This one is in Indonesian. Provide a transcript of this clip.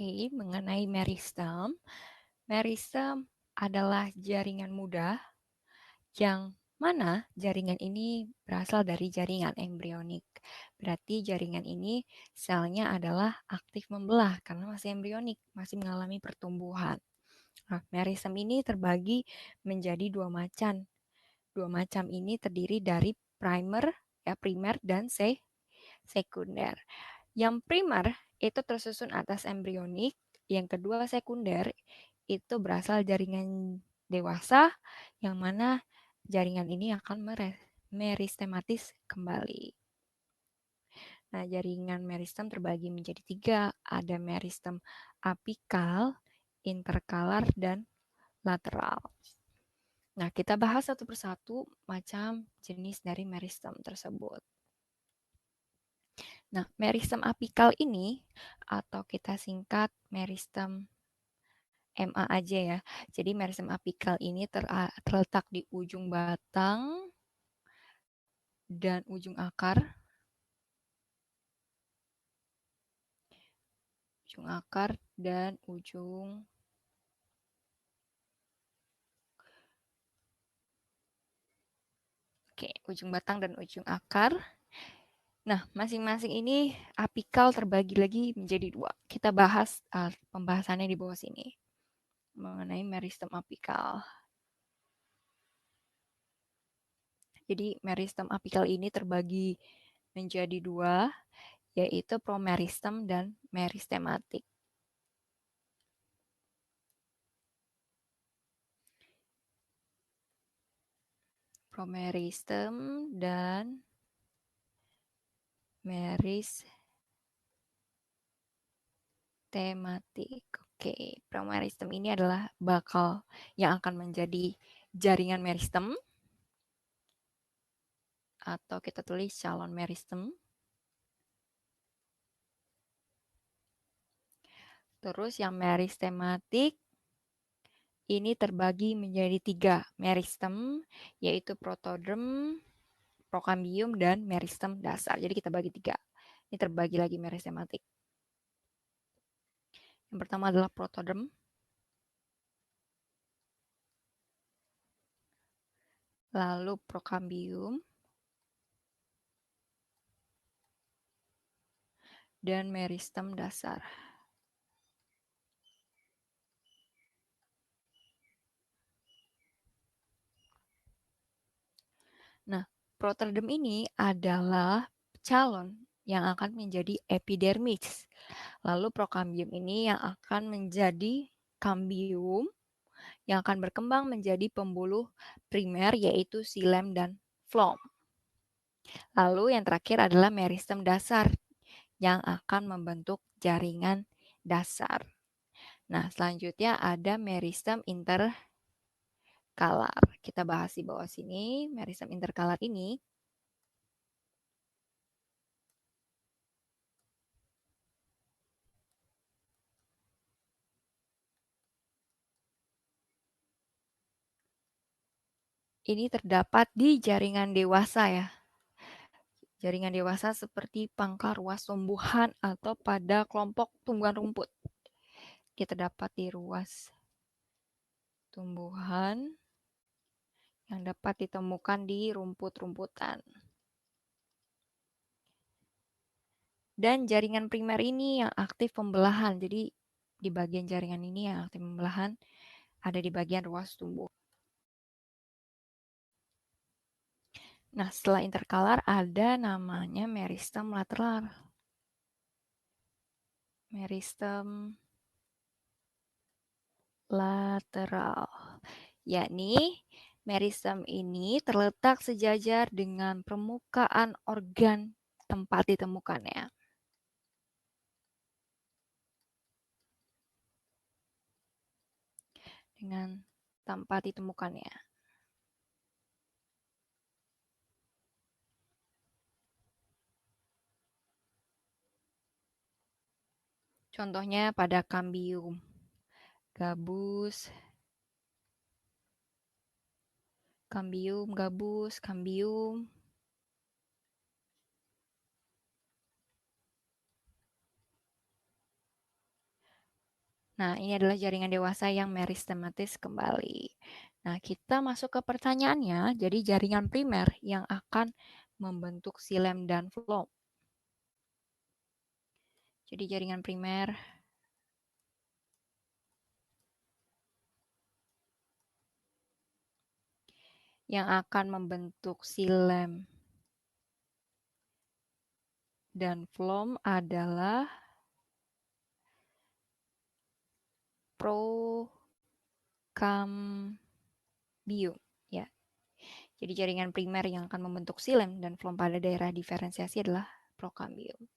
Oke, mengenai meristem. Meristem adalah jaringan mudah yang mana jaringan ini berasal dari jaringan embrionik. Berarti jaringan ini selnya adalah aktif membelah karena masih embrionik, masih mengalami pertumbuhan. Nah, meristem ini terbagi menjadi dua macam. Dua macam ini terdiri dari primer dan sekunder. Yang primer itu tersusun atas embrionik, yang kedua sekunder itu berasal jaringan dewasa, yang mana jaringan ini akan meristematis kembali. Nah, jaringan meristem terbagi menjadi tiga, ada meristem apikal, interkalar, dan lateral. Nah, kita bahas satu persatu macam jenis dari meristem tersebut. Nah, meristem apikal ini atau kita singkat meristem MA aja ya. Jadi meristem apikal ini terletak di ujung batang dan ujung akar. Ujung akar dan ujung ujung batang dan ujung akar. Nah, masing-masing ini apikal terbagi lagi menjadi dua. Kita bahas pembahasannya di bawah sini mengenai meristem apikal. Jadi meristem apikal ini terbagi menjadi dua, yaitu promeristem dan meristematik. Promeristem dan meristematik. Oke, promeristem ini adalah bakal yang akan menjadi jaringan meristem atau kita tulis calon meristem. Terus yang meristematik ini terbagi menjadi tiga meristem, yaitu protoderm, prokambium, dan meristem dasar. Jadi kita bagi tiga. Ini terbagi lagi meristematik. Yang pertama adalah protoderm, lalu prokambium, dan meristem dasar. Nah, protoderm ini adalah calon yang akan menjadi epidermis. Lalu prokambium ini yang akan menjadi kambium yang akan berkembang menjadi pembuluh primer yaitu xilem dan flom. Lalu yang terakhir adalah meristem dasar yang akan membentuk jaringan dasar. Nah, selanjutnya ada meristem interkalar. Kita bahas di bawah sini, meristem interkalar ini terdapat di jaringan dewasa ya. Jaringan dewasa seperti pangkal ruas tumbuhan atau pada kelompok tumbuhan rumput. Dia terdapat di ruas tumbuhan yang dapat ditemukan di rumput-rumputan. Dan jaringan primer ini yang aktif pembelahan. Jadi di bagian jaringan ini yang aktif pembelahan ada di bagian ruas tumbuh. Nah, setelah interkalar ada namanya meristem lateral. Meristem lateral. Yakni meristem ini terletak sejajar dengan permukaan organ tempat ditemukannya. Dengan tempat ditemukannya. Contohnya pada kambium, gabus, gabus, kambium. Nah, ini adalah jaringan dewasa yang meristematis kembali. Nah, kita masuk ke pertanyaannya. Jadi jaringan primer yang akan membentuk xilem dan floem. Jadi jaringan primer yang akan membentuk xilem dan floem adalah prokambium, ya. Jadi jaringan primer yang akan membentuk xilem dan floem pada daerah diferensiasi adalah prokambium.